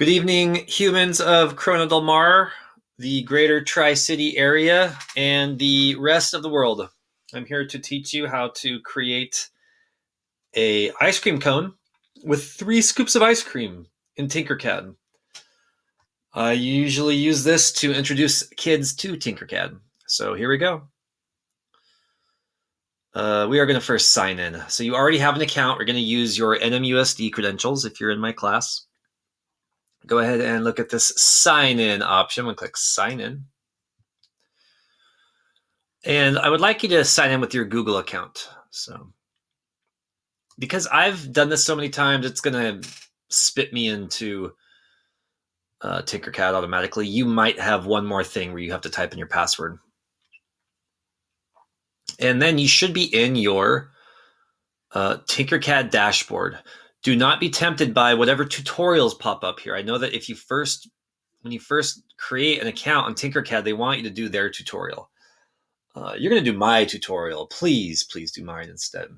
Good evening, humans of Corona del Mar, the greater Tri-City area, and the rest of the world. I'm here to teach you how to create a ice cream cone with 3 scoops of ice cream in Tinkercad. I usually use this to introduce kids to Tinkercad. So here we go. We are going to first sign in. So you already have an account. We're going to use your NMUSD credentials if you're in my class. Go ahead and look at this sign in option. I'm going to click sign in. And I would like you to sign in with your Google account. So, because I've done this so many times, it's going to spit me into Tinkercad automatically. You might have one more thing where you have to type in your password. And then you should be in your Tinkercad dashboard. Do not be tempted by whatever tutorials pop up here. I know that when you first create an account on Tinkercad, they want you to do their tutorial. You're going to do my tutorial. Please do mine instead.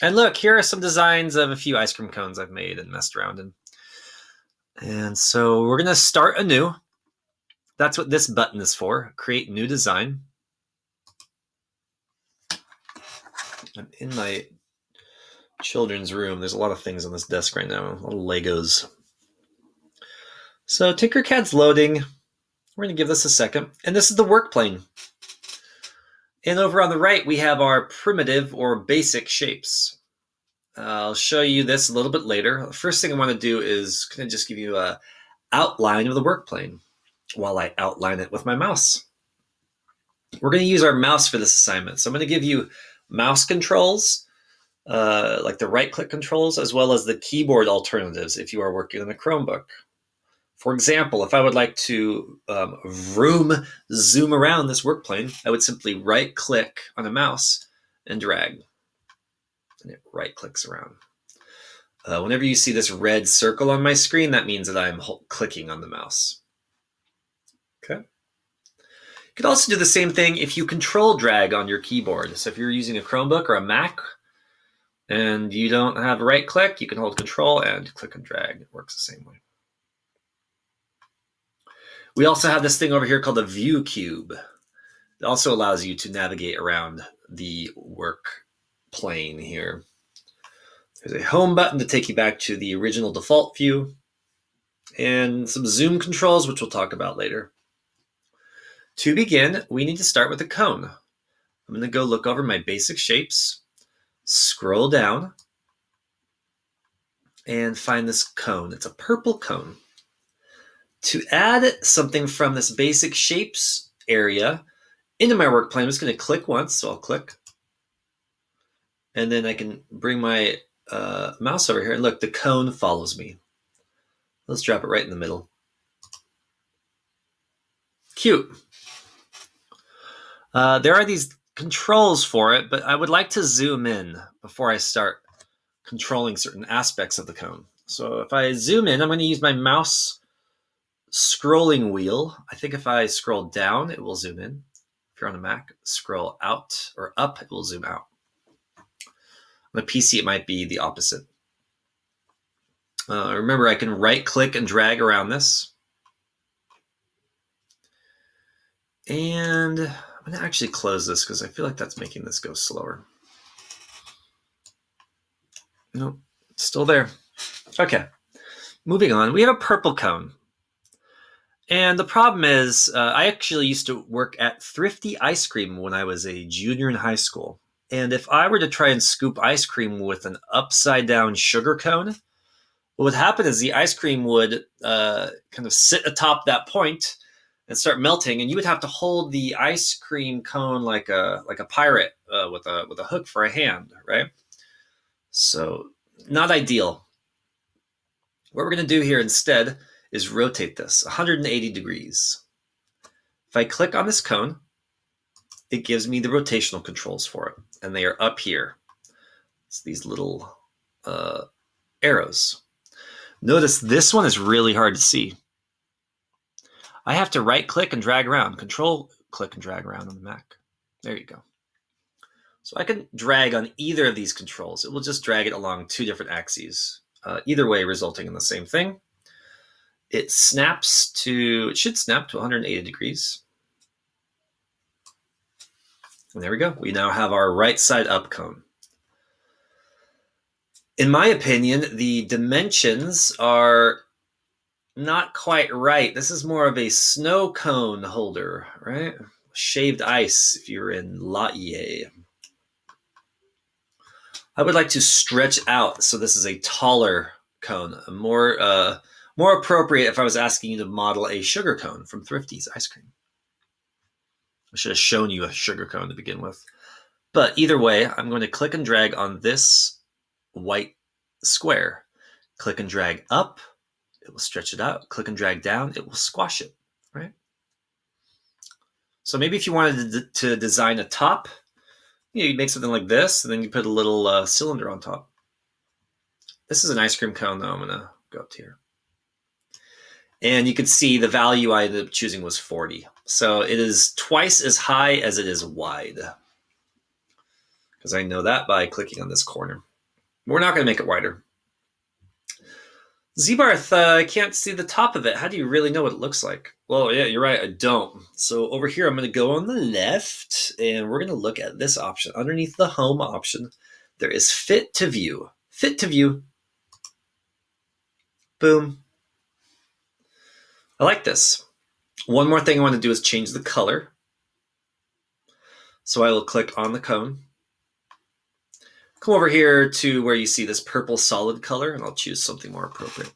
And look, here are some designs of a few ice cream cones I've made and messed around in. And so we're going to start anew. That's what this button is for. Create new design. I'm in my children's room. There's a lot of things on this desk right now. A lot of Legos. So Tinkercad's loading. We're going to give this a second. And this is the work plane. And over on the right, we have our primitive or basic shapes. I'll show you this a little bit later. The first thing I want to do is kind of just give you an outline of the work plane while I outline it with my mouse. We're going to use our mouse for this assignment. So I'm going to give you mouse controls, like the right-click controls, as well as the keyboard alternatives if you are working on a Chromebook. For example, if I would like to zoom around this work plane, I would simply right-click on a mouse and drag. And it right-clicks around. Whenever you see this red circle on my screen, that means that I'm clicking on the mouse. Okay. You could also do the same thing if you control drag on your keyboard. So if you're using a Chromebook or a Mac and you don't have a right-click, you can hold control and click and drag. It works the same way. We also have this thing over here called a view cube. It also allows you to navigate around the work plane here. There's a home button to take you back to the original default view, and some zoom controls, which we'll talk about later. To begin, we need to start with a cone. I'm going to go look over my basic shapes, scroll down, and find this cone. It's a purple cone. To add something from this basic shapes area into my work plane, I'm just going to click once. So I'll click. And then I can bring my mouse over here. And look, the cone follows me. Let's drop it right in the middle. Cute. There are these controls for it, but I would like to zoom in before I start controlling certain aspects of the cone. So if I zoom in, I'm going to use my mouse scrolling wheel. I think if I scroll down, it will zoom in. If you're on a Mac, scroll out or up, it will zoom out. On a PC, it might be the opposite. Remember, I can right-click and drag around this. And I'm going to actually close this because I feel like that's making this go slower. Nope, it's still there. Okay, moving on. We have a purple cone. And the problem is, I actually used to work at Thrifty Ice Cream when I was a junior in high school. And if I were to try and scoop ice cream with an upside-down sugar cone, what would happen is the ice cream would kind of sit atop that point and start melting, and you would have to hold the ice cream cone like a pirate with a hook for a hand, right? So not ideal. What we're going to do here instead is rotate this 180 degrees. If I click on this cone, it gives me the rotational controls for it, and they are up here. It's these little arrows. Notice this one is really hard to see. I have to right-click and drag around. Control-click and drag around on the Mac. There you go. So I can drag on either of these controls. It will just drag it along 2 different axes, either way resulting in the same thing. It should snap to 180 degrees. And there we go. We now have our right side up cone. In my opinion, the dimensions are not quite right. This is more of a snow cone holder, right? Shaved ice if you're in Laie. I would like to stretch out, so this is a taller cone, more appropriate if I was asking you to model a sugar cone from Thrifty's ice cream. I should have shown you a sugar cone to begin with. But either way, I'm going to click and drag on this white square. Click and drag up, it will stretch it out. Click and drag down, it will squash it, right? So maybe if you wanted to design a top, you'd make something like this, and then you put a little cylinder on top. This is an ice cream cone, though. I'm going to go up to here. And you can see the value I ended up choosing was 40. So it is twice as high as it is wide. Because I know that by clicking on this corner. We're not going to make it wider. Zbarth, I can't see the top of it. How do you really know what it looks like? Well, yeah, you're right, I don't. So over here, I'm going to go on the left, and we're going to look at this option. Underneath the home option, there is fit to view. Fit to view. Boom. I like this. One more thing I want to do is change the color. So I will click on the cone. Come over here to where you see this purple solid color, and I'll choose something more appropriate.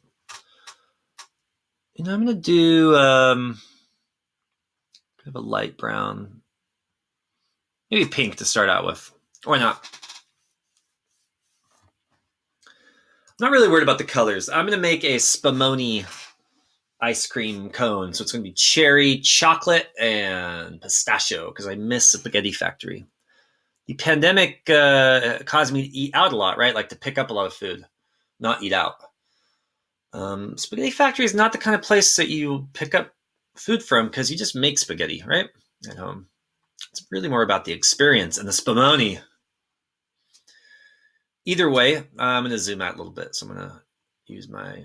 And I'm going to do kind of a light brown, maybe pink to start out with. Why not? I'm not really worried about the colors. I'm going to make a Spumoni ice cream cone. So it's going to be cherry, chocolate, and pistachio because I miss the Spaghetti Factory. The pandemic caused me to eat out a lot, right? Like to pick up a lot of food, not eat out. Spaghetti Factory is not the kind of place that you pick up food from because you just make spaghetti, right? At home. It's really more about the experience and the Spumoni. Either way, I'm going to zoom out a little bit. So I'm going to use my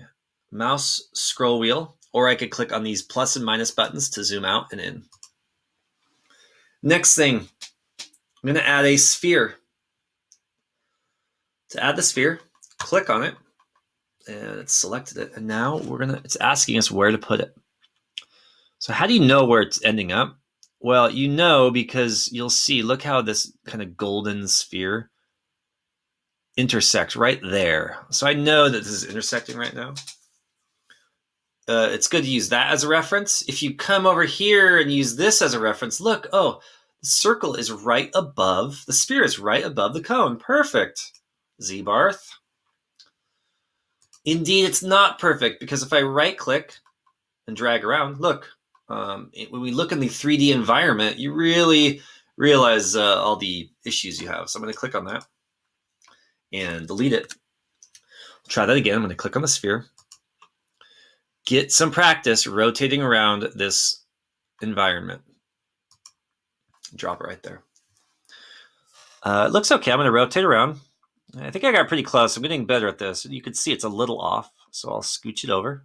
mouse scroll wheel, or I could click on these plus and minus buttons to zoom out and in. Next thing, I'm going to add a sphere. To add the sphere, click on it, and it's selected it. And now it's asking us where to put it. So how do you know where it's ending up? Well, you know because you'll see, look how this kind of golden sphere intersects right there. So I know that this is intersecting right now. It's good to use that as a reference. If you come over here and use this as a reference, look, the circle is right above, the sphere is right above the cone. Perfect. Zbarth. Indeed, it's not perfect because if I right click and drag around, look, when we look in the 3D environment, you really realize all the issues you have. So I'm going to click on that and delete it. Try that again. I'm going to click on the sphere. Get some practice rotating around this environment. Drop it right there. It looks okay. I'm going to rotate around. I think I got pretty close. I'm getting better at this. You can see it's a little off, so I'll scooch it over.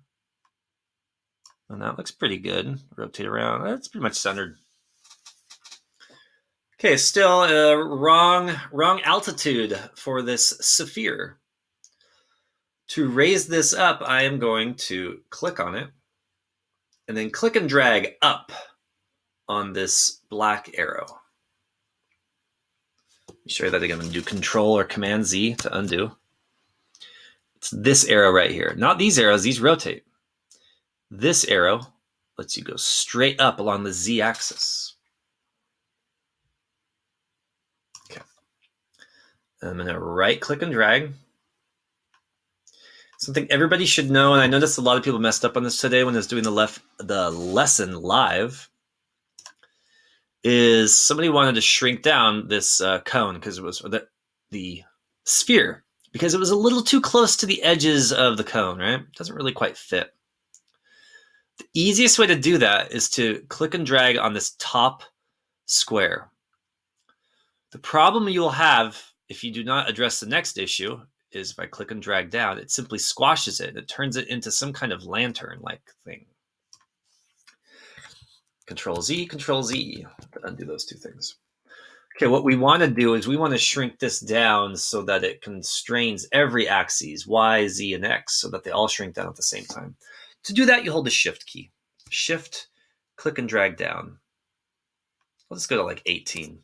And that looks pretty good. Rotate around. That's pretty much centered. Okay, still wrong altitude for this sphere. To raise this up, I am going to click on it and then click and drag up on this black arrow. Let me show you that again. I'm going to do Control or Command Z to undo. It's this arrow right here. Not these arrows. These rotate. This arrow lets you go straight up along the Z axis. Okay. I'm going to right click and drag. Something everybody should know, and I noticed a lot of people messed up on this today when I was doing the lesson live, is somebody wanted to shrink down this cone because it was the sphere because it was a little too close to the edges of the cone, right? It doesn't really quite fit. The easiest way to do that is to click and drag on this top square. The problem you'll have if you do not address the next issue is if I click and drag down, it simply squashes it. It turns it into some kind of lantern-like thing. Control Z, Control Z to undo those two things. Okay, what we want to do is we want to shrink this down so that it constrains every axis, Y, Z, and X, so that they all shrink down at the same time. To do that, you hold the Shift key. Shift, click and drag down. Let's go to like 18.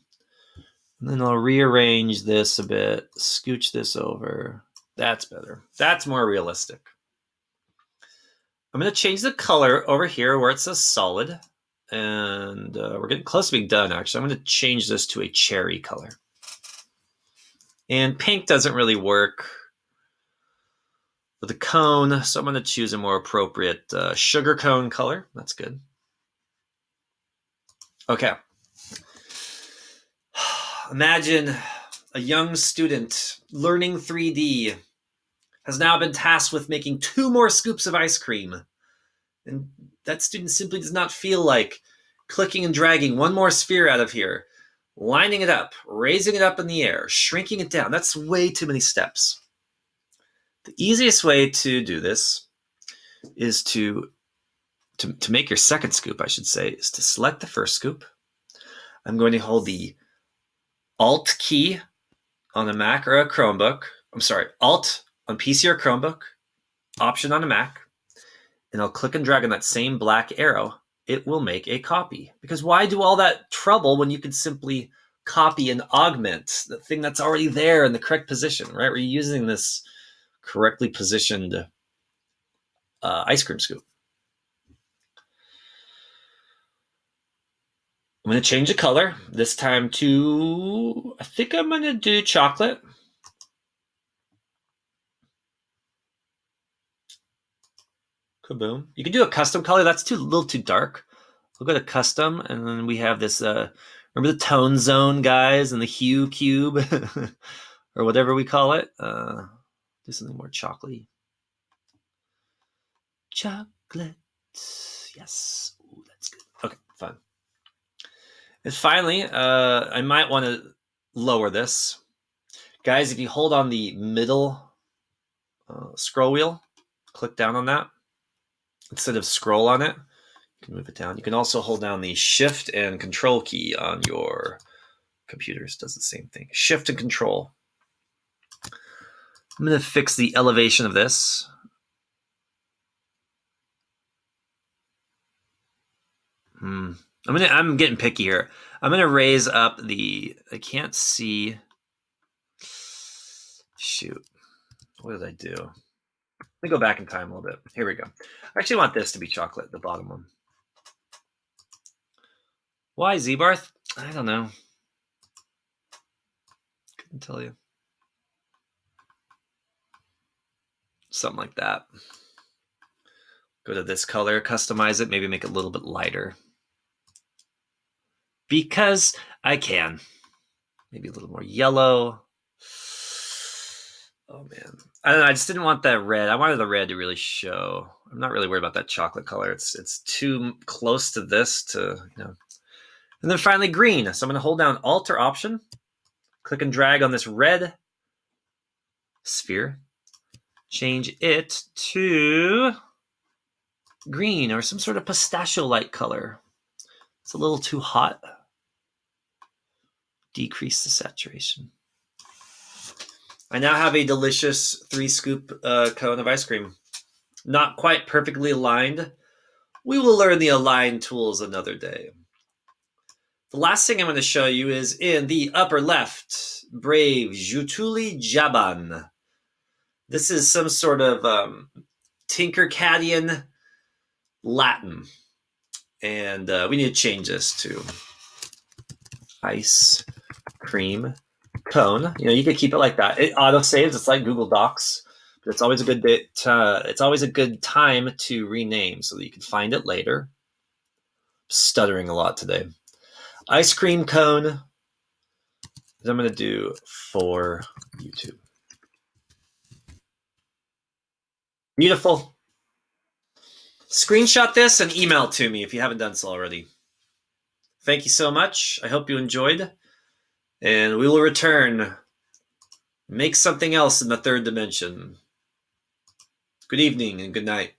And then I'll rearrange this a bit, scooch this over. That's better. That's more realistic. I'm going to change the color over here where it says solid. And we're getting close to being done, actually. I'm going to change this to a cherry color. And pink doesn't really work with a cone, so I'm going to choose a more appropriate sugar cone color. That's good. Okay. Imagine a young student learning 3D has now been tasked with making 2 more scoops of ice cream. And that student simply does not feel like clicking and dragging 1 more sphere out of here, lining it up, raising it up in the air, shrinking it down. That's way too many steps. The easiest way to do this is to make your second scoop, I should say, is to select the first scoop. I'm going to hold the Alt key on a Mac or a Chromebook. I'm sorry, Alt on PC or Chromebook, Option on a Mac, and I'll click and drag on that same black arrow. It will make a copy. Because why do all that trouble when you could simply copy and augment the thing that's already there in the correct position, right? We're using this correctly positioned ice cream scoop. I'm going to change the color, this time to, I think I'm going to do chocolate. Kaboom. You can do a custom color. That's a little too dark. We'll go to custom, and then we have this, remember the tone zone, guys, and the hue cube, or whatever we call it? Do something more chocolatey. Chocolate. Yes. Ooh, that's good. Okay, fun. And finally, I might want to lower this. Guys, if you hold on the middle scroll wheel, click down on that. Instead of scroll on it, you can move it down. You can also hold down the Shift and Control key on your computers. Does the same thing. Shift and Control. I'm going to fix the elevation of this. I'm getting picky here. I'm going to raise up the, I can't see. Shoot. What did I do? Let me go back in time a little bit. Here we go. I actually want this to be chocolate, the bottom one. Why Z-Barth? I don't know. Couldn't tell you. Something like that. Go to this color, customize it, maybe make it a little bit lighter. Because I can. Maybe a little more yellow. Oh, man. I don't know. I just didn't want that red. I wanted the red to really show. I'm not really worried about that chocolate color. It's too close to this to, you know. And then finally green. So I'm going to hold down Alt or Option. Click and drag on this red sphere. Change it to green or some sort of pistachio-like color. It's a little too hot. Decrease the saturation. I now have a delicious 3-scoop cone of ice cream. Not quite perfectly aligned. We will learn the align tools another day. The last thing I'm going to show you is in the upper left, brave Jutuli Jaban. This is some sort of Tinkercadian Latin. And we need to change this to ice cream cone. You know, you could keep it like that. It auto saves. It's like Google Docs, but it's always a good bit. It's always a good time to rename so that you can find it later. I'm stuttering a lot today. Ice cream cone. I'm going to do for YouTube. Beautiful. Screenshot this and email it to me if you haven't done so already. Thank you so much. I hope you enjoyed. And we will return Make something else in the third dimension. Good evening and good night.